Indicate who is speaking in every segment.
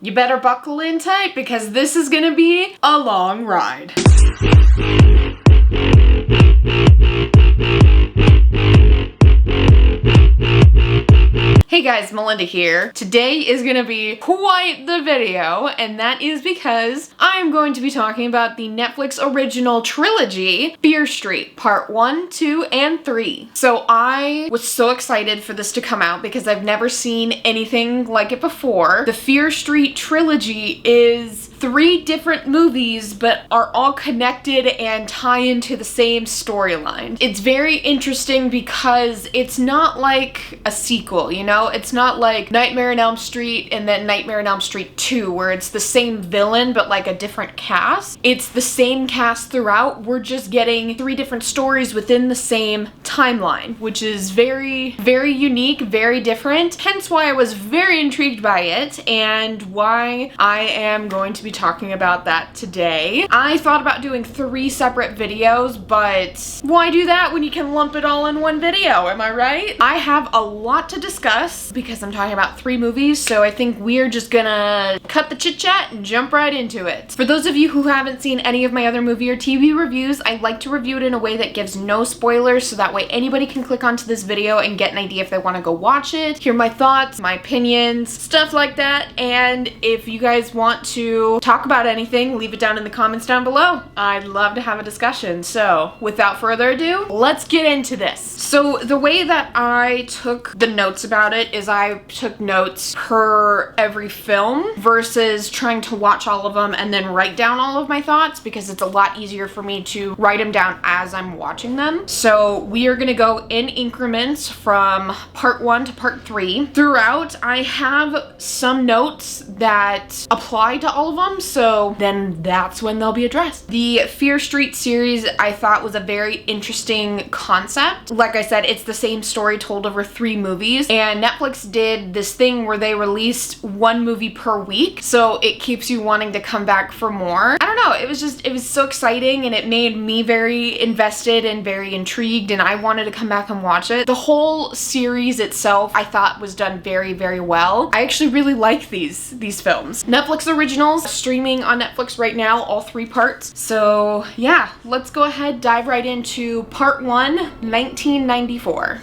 Speaker 1: You better buckle in tight because this is gonna be a long ride. Hey guys, Melinda here. Today is gonna be quite the video, and that is because I'm going to be talking about the Netflix original trilogy, Fear Street, Part 1, 2, and 3. So I was so excited for this to come out because I've never seen anything like it before. The Fear Street trilogy is 3 different movies, but are all connected and tie into the same storyline. It's very interesting because it's not like a sequel, you know? It's not like Nightmare on Elm Street and then Nightmare on Elm Street 2, where it's the same villain but like a different cast. It's the same cast throughout. We're just getting 3 different stories within the same timeline, which is very, very unique, very different. Hence why I was very intrigued by it and why I am going to be talking about that today. I thought about doing 3 separate videos, but why do that when you can lump it all in one video? Am I right? I have a lot to discuss because I'm talking about 3 movies, so I think we're just gonna cut the chit chat and jump right into it. For those of you who haven't seen any of my other movie or TV reviews, I like to review it in a way that gives no spoilers, so that way anybody can click onto this video and get an idea if they want to go watch it, hear my thoughts, my opinions, stuff like that. And if you guys want to talk about anything, leave it down in the comments down below. I'd love to have a discussion. So without further ado, let's get into this. So the way that I took the notes about it is I took notes per every film versus trying to watch all of them and then write down all of my thoughts, because it's a lot easier for me to write them down as I'm watching them. So we are gonna go in increments from part 1 to part 3. Throughout, I have some notes that apply to all of them, so then that's when they'll be addressed. The Fear Street series I thought was a very interesting concept. Like I said, it's the same story told over 3 movies, and Netflix did this thing where they released 1 movie per week, so it keeps you wanting to come back for more. I don't know, it was so exciting, and it made me very invested and very intrigued, and I wanted to come back and watch it. The whole series itself I thought was done very, very well. I actually really like these films. Netflix originals, streaming on Netflix right now, all 3 parts. So yeah, let's go ahead, dive right into part 1, 1994.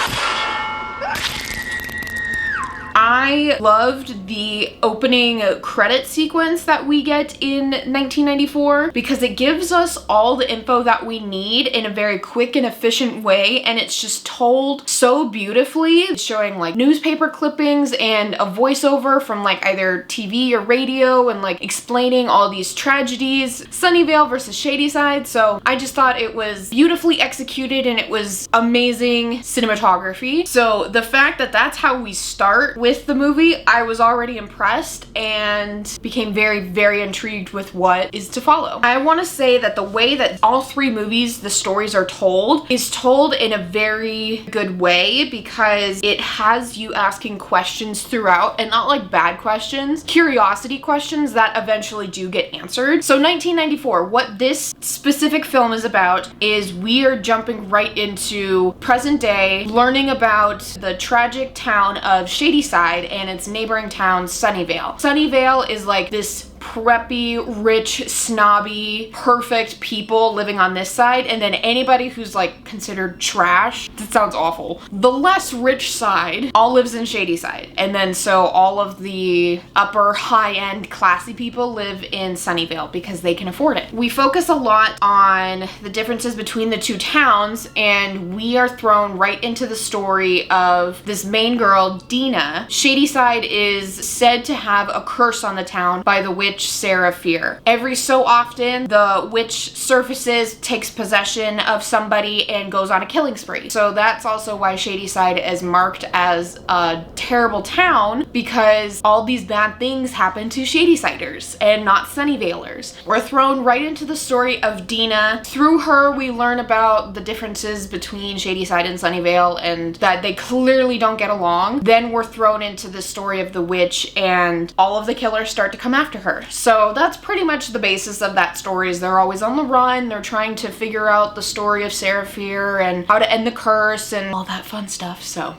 Speaker 1: I loved the opening credit sequence that we get in 1994 because it gives us all the info that we need in a very quick and efficient way, and it's just told so beautifully. It's showing like newspaper clippings and a voiceover from like either TV or radio and like explaining all these tragedies, Sunnyvale versus Shadyside. So I just thought it was beautifully executed and it was amazing cinematography. So the fact that that's how we start with the movie, I was already impressed and became very, very intrigued with what is to follow. I want to say that the way that all 3 movies, the stories are told, is told in a very good way because it has you asking questions throughout, and not like bad questions, curiosity questions that eventually do get answered. So 1994, what this specific film is about is we are jumping right into present day, learning about the tragic town of Shadyside and its neighboring town, Sunnyvale. Sunnyvale is like this preppy, rich, snobby, perfect people living on this side, and then anybody who's like considered trash, that sounds awful, the less rich side all lives in Shadyside, and then so all of the upper high-end classy people live in Sunnyvale because they can afford it. We focus a lot on the differences between the 2 towns, and we are thrown right into the story of this main girl, Dina. Shadyside is said to have a curse on the town by the witch Sarah Fear. Every so often, the witch surfaces, takes possession of somebody, and goes on a killing spree. So that's also why Shadyside is marked as a terrible town, because all these bad things happen to Shadysiders and not Sunnyvalers. We're thrown right into the story of Dina. Through her, we learn about the differences between Shadyside and Sunnyvale and that they clearly don't get along. Then we're thrown into the story of the witch, and all of the killers start to come after her. So that's pretty much the basis of that story, is they're always on the run, they're trying to figure out the story of Sarah Fear and how to end the curse and all that fun stuff. So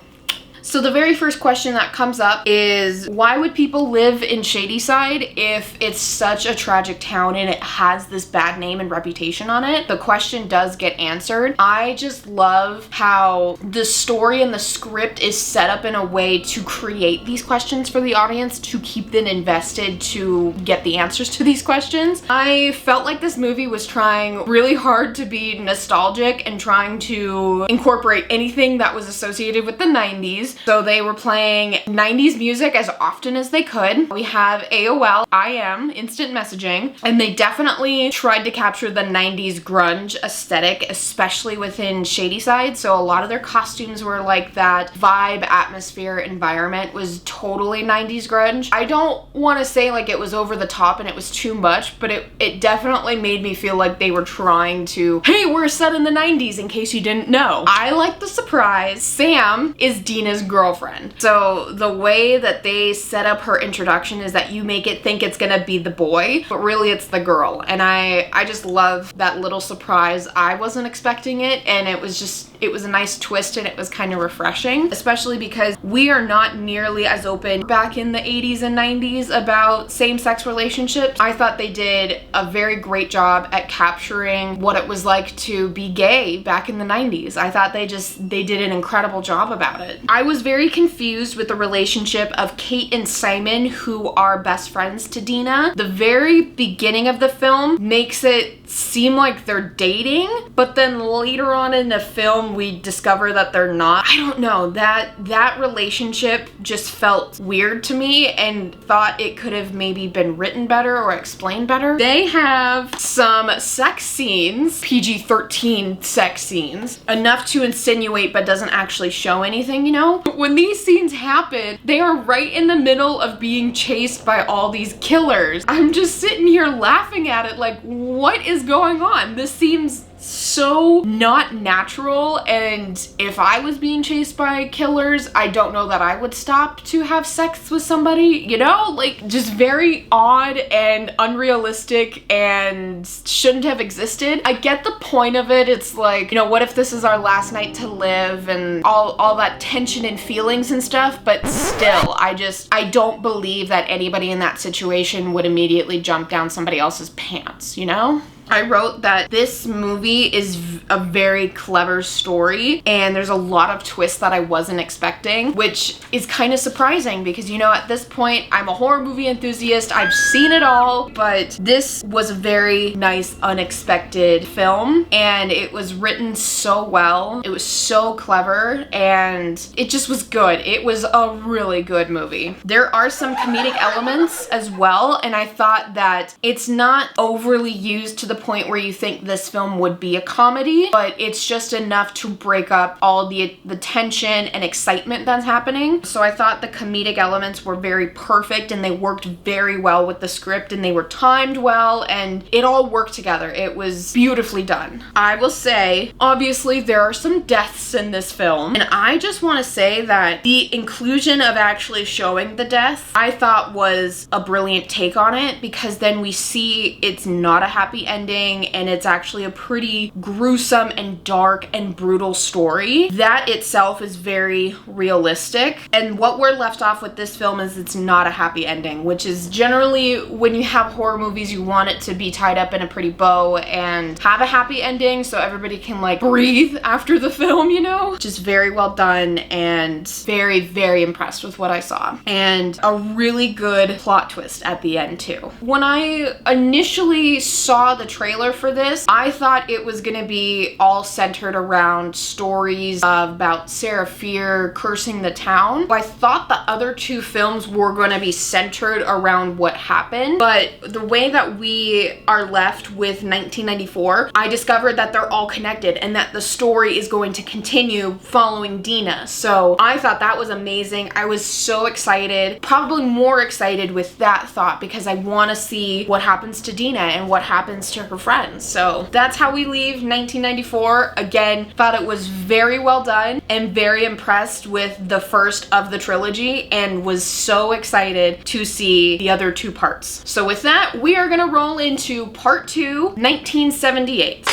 Speaker 1: So the very first question that comes up is, why would people live in Shadyside if it's such a tragic town and it has this bad name and reputation on it? The question does get answered. I just love how the story and the script is set up in a way to create these questions for the audience, to keep them invested to get the answers to these questions. I felt like this movie was trying really hard to be nostalgic and trying to incorporate anything that was associated with the 90s. So they were playing 90s music as often as they could. We have AOL, IM, instant messaging, and they definitely tried to capture the 90s grunge aesthetic, especially within Shadyside. So a lot of their costumes were like that vibe, atmosphere, environment was totally 90s grunge. I don't want to say like it was over the top and it was too much, but it definitely made me feel like they were trying to, hey, we're set in the 90s in case you didn't know. I like the surprise. Sam is Dina's girlfriend. So the way that they set up her introduction is that you make it think it's gonna be the boy, but really it's the girl. And I just love that little surprise. I wasn't expecting it, and it was a nice twist, and it was kind of refreshing, especially because we are not nearly as open back in the 80s and 90s about same-sex relationships. I thought they did a very great job at capturing what it was like to be gay back in the 90s. I thought they did an incredible job about it. I was very confused with the relationship of Kate and Simon, who are best friends to Dina. The very beginning of the film makes it seem like they're dating, but then later on in the film we discover that they're not. I don't know, that relationship just felt weird to me, and thought it could have maybe been written better or explained better. They have some sex scenes, PG-13 sex scenes, enough to insinuate but doesn't actually show anything, you know? When these scenes happen, they are right in the middle of being chased by all these killers. I'm just sitting here laughing at it like, what is going on? This seems so not natural, and if I was being chased by killers, I don't know that I would stop to have sex with somebody, you know? Like, just very odd and unrealistic and shouldn't have existed. I get the point of it. It's like, you know, what if this is our last night to live, and all that tension and feelings and stuff, but still, I don't believe that anybody in that situation would immediately jump down somebody else's pants, you know? I wrote that this movie is a very clever story, and there's a lot of twists that I wasn't expecting, which is kind of surprising because, you know, at this point, I'm a horror movie enthusiast. I've seen it all, but this was a very nice, unexpected film, and it was written so well. It was so clever, and it just was good. It was a really good movie. There are some comedic elements as well, and I thought that it's not overly used to the point where you think this film would be a comedy, but it's just enough to break up all the tension and excitement that's happening. So I thought the comedic elements were very perfect, and they worked very well with the script, and they were timed well, and it all worked together. It was beautifully done. I will say, obviously there are some deaths in this film, and I just want to say that the inclusion of actually showing the death I thought was a brilliant take on it, because then we see it's not a happy ending, and it's actually a pretty gruesome and dark and brutal story. That itself is very realistic, and what we're left off with this film is it's not a happy ending, which is generally when you have horror movies, you want it to be tied up in a pretty bow and have a happy ending so everybody can like breathe after the film, you know? Just very well done, and very, very impressed with what I saw, and a really good plot twist at the end too. When I initially saw the trailer for this, I thought it was gonna be all centered around stories about Sarah Fier cursing the town. I thought the other two films were gonna be centered around what happened, but the way that we are left with 1994, I discovered that they're all connected and that the story is going to continue following Dina. So I thought that was amazing. I was so excited, probably more excited with that thought, because I want to see what happens to Dina and what happens to her friends. So that's how we leave 1994. Again, thought it was very well done, and very impressed with the first of the trilogy, and was so excited to see the other two parts. So with that, we are gonna roll into part 2, 1978.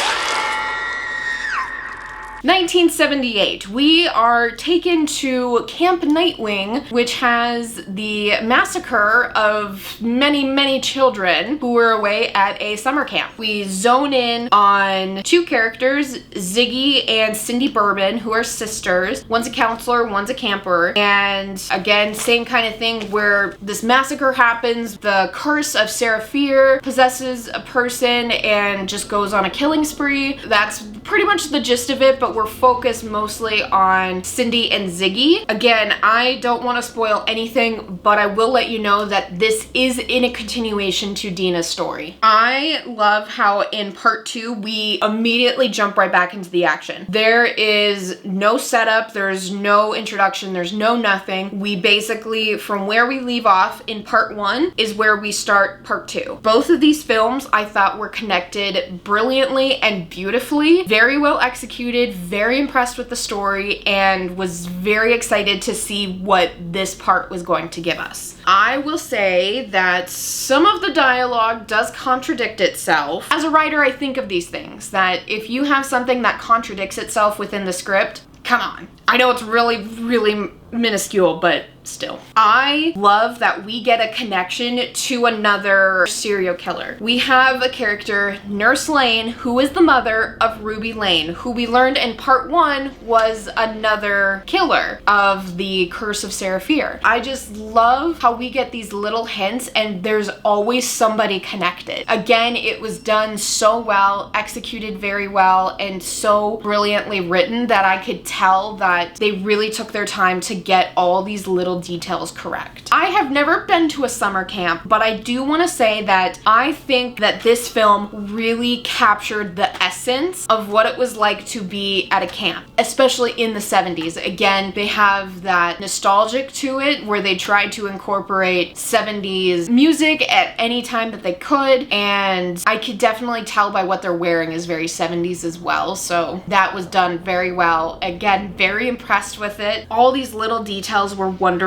Speaker 1: 1978, we are taken to Camp Nightwing, which has the massacre of many children who were away at a summer camp. We zone in on two characters, Ziggy and Cindy Bourbon, who are sisters. One's a counselor, one's a camper. And again, same kind of thing where this massacre happens, the curse of Sarah Fear possesses a person and just goes on a killing spree. That's pretty much the gist of it, but we're focused mostly on Cindy and Ziggy. Again, I don't want to spoil anything, but I will let you know that this is in a continuation to Dina's story. I love how in part 2, we immediately jump right back into the action. There is no setup, there's no introduction, there's no nothing. We basically, from where we leave off in part 1 is where we start part 2. Both of these films I thought were connected brilliantly and beautifully. Very well executed, very impressed with the story, and was very excited to see what this part was going to give us. I will say that some of the dialogue does contradict itself. As a writer, I think of these things, that if you have something that contradicts itself within the script, come on. I know it's really minuscule, but still. I love that we get a connection to another serial killer. We have a character, Nurse Lane, who is the mother of Ruby Lane, who we learned in part 1 was another killer of the Curse of Sarah Fear. I just love how we get these little hints and there's always somebody connected. Again, it was done so well, executed very well, and so brilliantly written that I could tell that they really took their time to get all these little details correct. I have never been to a summer camp, but I do want to say that I think that this film really captured the essence of what it was like to be at a camp, especially in the 70s. Again, they have that nostalgic to it where they tried to incorporate 70s music at any time that they could, and I could definitely tell by what they're wearing is very 70s as well, so that was done very well. Again, very impressed with it. All these little details were wonderful,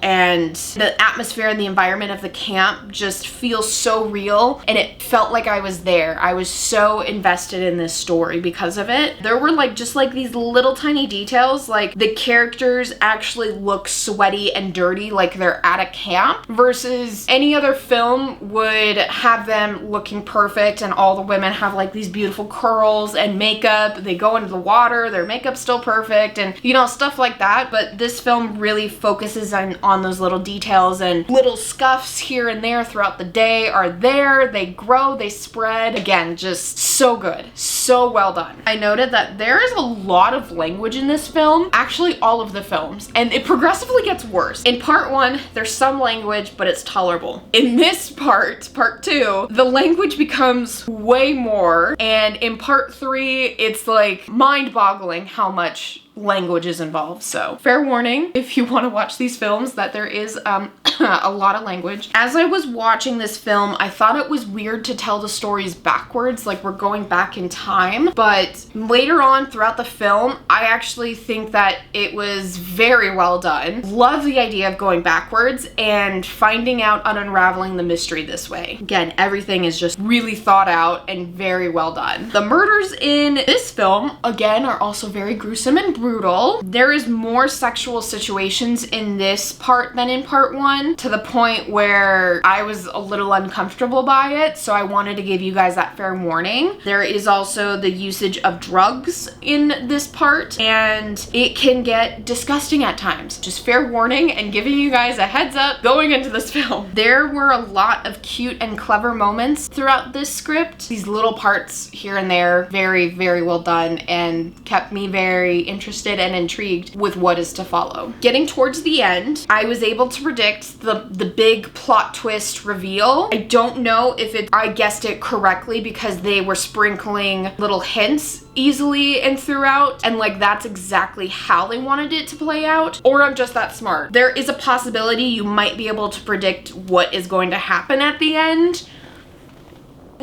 Speaker 1: and the atmosphere and the environment of the camp just feels so real, and it felt like I was there. I was so invested in this story because of it. There were just these little tiny details, like the characters actually look sweaty and dirty like they're at a camp, versus any other film would have them looking perfect and all the women have these beautiful curls and makeup. They go into the water, their makeup's still perfect, and stuff like that. But this film really focuses on those little details, and little scuffs here and there throughout the day are there. They grow, they spread. Again, just so good. So well done. I noted that there is a lot of language in this film, actually all of the films, and it progressively gets worse. In part 1, there's some language, but it's tolerable. In this part 2, the language becomes way more, and in part 3, it's mind-boggling how much language is involved. So fair warning if you want to watch these films that there is a lot of language. As I was watching this film, I thought it was weird to tell the stories backwards, like we're going back in time, but later on throughout the film, I actually think that it was very well done. Love the idea of going backwards and finding out and unraveling the mystery this way. Again, everything is just really thought out and very well done. The murders in this film, again, are also very gruesome and brutal. There is more sexual situations in this part than in part 1, to the point where I was a little uncomfortable by it, so I wanted to give you guys that fair warning. There is also the usage of drugs in this part, and it can get disgusting at times. Just fair warning and giving you guys a heads up going into this film. There were a lot of cute and clever moments throughout this script. These little parts here and there, very, very well done, and kept me very interested and intrigued with what is to follow. Getting towards the end, I was able to predict the big plot twist reveal. I don't know if I guessed it correctly because they were sprinkling little hints easily and throughout, and that's exactly how they wanted it to play out, or I'm just that smart. There is a possibility you might be able to predict what is going to happen at the end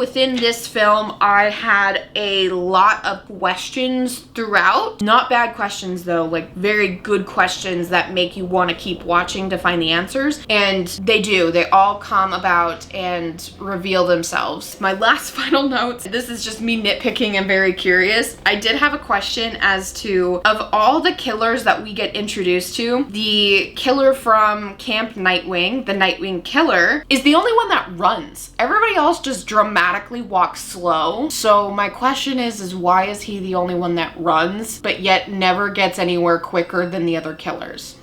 Speaker 1: Within this film, I had a lot of questions throughout. Not bad questions though, like very good questions that make you want to keep watching to find the answers. And they do. They all come about and reveal themselves. My last final notes, this is just me nitpicking and very curious. I did have a question as to, of all the killers that we get introduced to, the killer from Camp Nightwing, the Nightwing killer, is the only one that runs. Everybody else just dramatically walks slow. So my question is why is he the only one that runs, but yet never gets anywhere quicker than the other killers?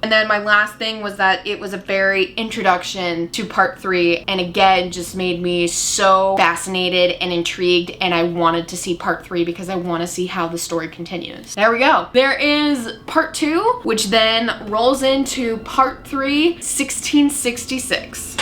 Speaker 1: And then my last thing was that it was a very introduction to part 3, and again just made me so fascinated and intrigued, and I wanted to see part 3 because I want to see how the story continues. There we go. There is part 2, which then rolls into part 3, 1666.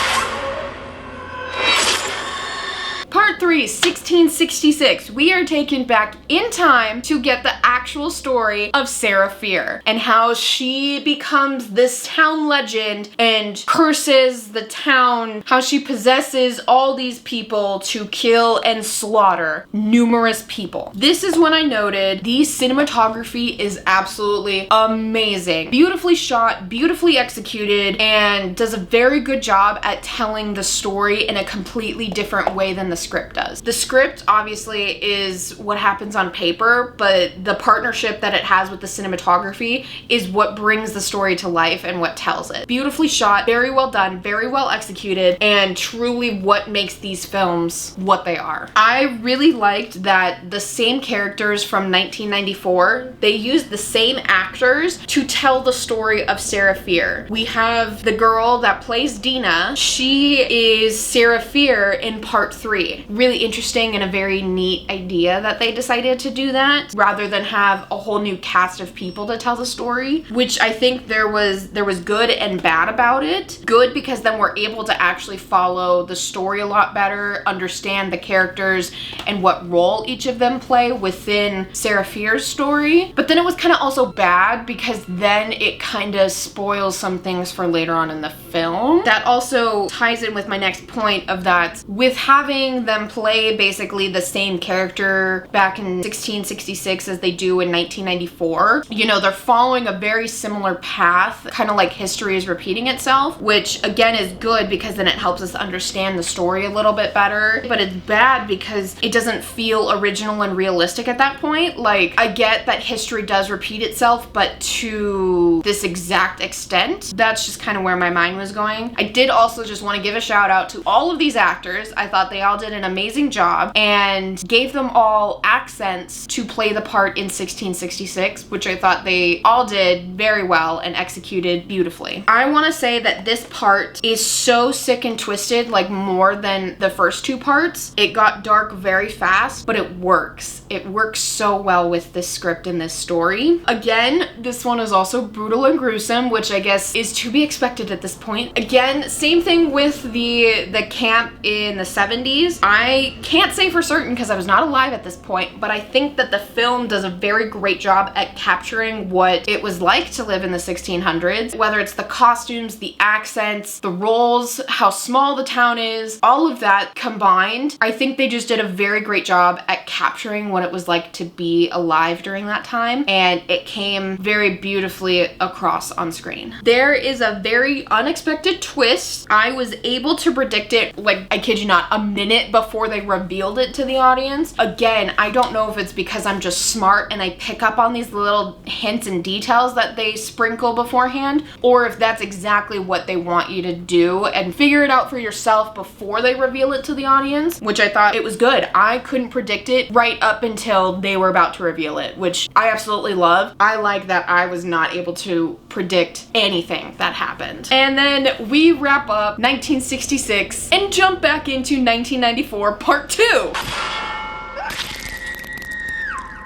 Speaker 1: Part 3, 1666. We are taken back in time to get the actual story of Sarah Fier and how she becomes this town legend and curses the town, how she possesses all these people to kill and slaughter numerous people. This is when I noted the cinematography is absolutely amazing. Beautifully shot, beautifully executed, and does a very good job at telling the story in a completely different way than the script does. The script obviously is what happens on paper, but the partnership that it has with the cinematography is what brings the story to life and what tells it. Beautifully shot, very well done, very well executed, and truly what makes these films what they are. I really liked that the same characters from 1994, they used the same actors to tell the story of Sarah Fier. We have the girl that plays Dina. She is Sarah Fier in part 3. Really interesting and a very neat idea that they decided to do that rather than have a whole new cast of people to tell the story, which I think there was good and bad about it. Good because then we're able to actually follow the story a lot better, understand the characters and what role each of them play within Sarah Fier's story. But then it was kind of also bad because then it kind of spoils some things for later on in the film. That also ties in with my next point of that with having them play basically the same character back in 1666 as they do in 1994. You know, they're following a very similar path, kind of like history is repeating itself, which again is good because then it helps us understand the story a little bit better. But it's bad because it doesn't feel original and realistic at that point. Like, I get that history does repeat itself, but to this exact extent, that's just kind of where my mind was going. I did also just want to give a shout out to all of these actors. I thought they all did an amazing job and gave them all accents to play the part in 1666, which I thought they all did very well and executed beautifully. I want to say that this part is so sick and twisted, like more than the first 2 parts. It got dark very fast, but it works. It works so well with this script and this story. Again, this one is also brutal and gruesome, which I guess is to be expected at this point. Again, same thing with the camp in the 70s. I can't say for certain because I was not alive at this point, but I think that the film does a very great job at capturing what it was like to live in the 1600s, whether it's the costumes, the accents, the roles, how small the town is, all of that combined. I think they just did a very great job at capturing what it was like to be alive during that time, and it came very beautifully across on screen. There is a very unexpected twist. I was able to predict it, like, I kid you not, a minute before they revealed it to the audience. Again, I don't know if it's because I'm just smart and I pick up on these little hints and details that they sprinkle beforehand, or if that's exactly what they want you to do and figure it out for yourself before they reveal it to the audience, which I thought it was good. I couldn't predict it right up until they were about to reveal it, which I absolutely love. I like that I was not able to predict anything that happened. And then we wrap up 1966 and jump back into 1994 part 2.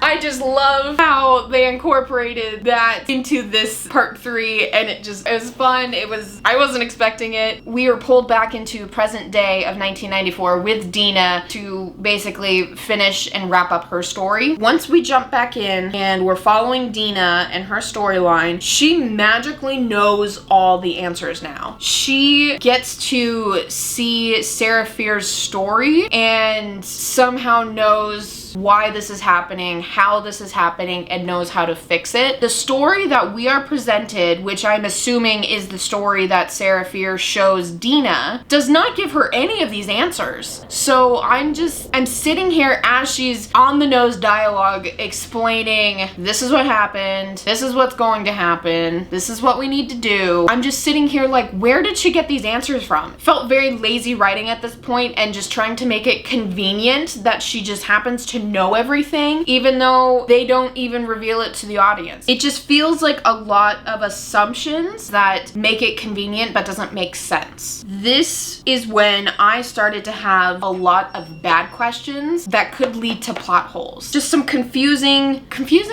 Speaker 1: I just love how they incorporated that into this part 3, and it was fun. I wasn't expecting it. We were pulled back into present day of 1994 with Dina to basically finish and wrap up her story. Once we jump back in and we're following Dina and her storyline, she magically knows all the answers now. She gets to see Sarah Fier's story and somehow knows why this is happening, how this is happening, and knows how to fix it. The story that we are presented, which I'm assuming is the story that Sarah Fier shows Dina, does not give her any of these answers. So I'm sitting here as she's on the nose dialogue explaining, this is what happened, this is what's going to happen, this is what we need to do. I'm just sitting here like, where did she get these answers from? Felt very lazy writing at this point and just trying to make it convenient that she just happens to know everything, even though they don't even reveal it to the audience. It just feels like a lot of assumptions that make it convenient but doesn't make sense. This is when I started to have a lot of bad questions that could lead to plot holes. Just some confusing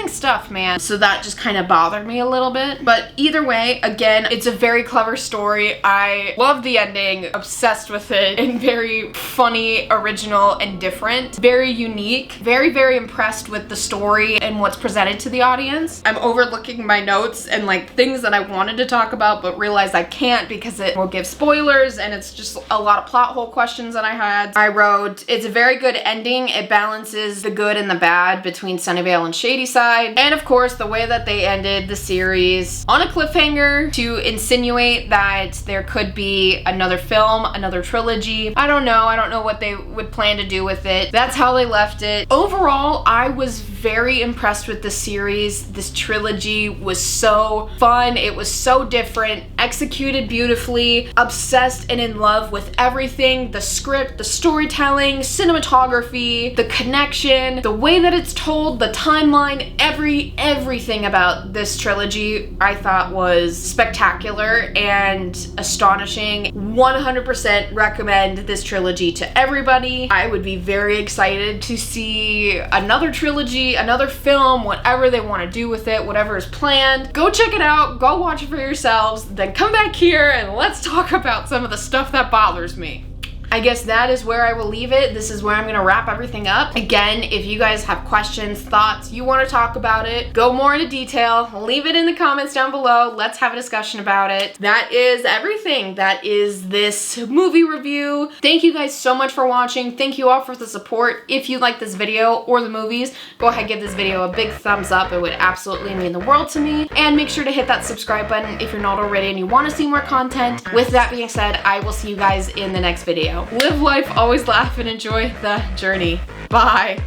Speaker 1: stuff, man. So that just kind of bothered me a little bit. But either way, again, it's a very clever story. I love the ending, obsessed with it, and very funny, original, and different. Very unique. Very, very impressed with the story and what's presented to the audience. I'm overlooking my notes and like things that I wanted to talk about but realized I can't because it will give spoilers, and it's just a lot of plot hole questions that I had. I wrote, it's a very good ending. It balances the good and the bad between Sunnyvale and Shadyside. And of course, the way that they ended the series on a cliffhanger to insinuate that there could be another film, another trilogy. I don't know what they would plan to do with it. That's how they left it. Overall, I was very impressed with the series. This trilogy was so fun. It was so different, executed beautifully, obsessed and in love with everything. The script, the storytelling, cinematography, the connection, the way that it's told, the timeline, everything about this trilogy I thought was spectacular and astonishing. 100% recommend this trilogy to everybody. I would be very excited to see another trilogy, another film, whatever they want to do with it, whatever is planned. Go check it out, go watch it for yourselves, then come back here and let's talk about some of the stuff that bothers me. I guess that is where I will leave it. This is where I'm gonna wrap everything up. Again, if you guys have questions, thoughts, you wanna talk about it, go more into detail, leave it in the comments down below. Let's have a discussion about it. That is everything. That is this movie review. Thank you guys so much for watching. Thank you all for the support. If you like this video or the movies, go ahead, give this video a big thumbs up. It would absolutely mean the world to me. And make sure to hit that subscribe button if you're not already and you wanna see more content. With that being said, I will see you guys in the next video. Live life, always laugh, and enjoy the journey. Bye.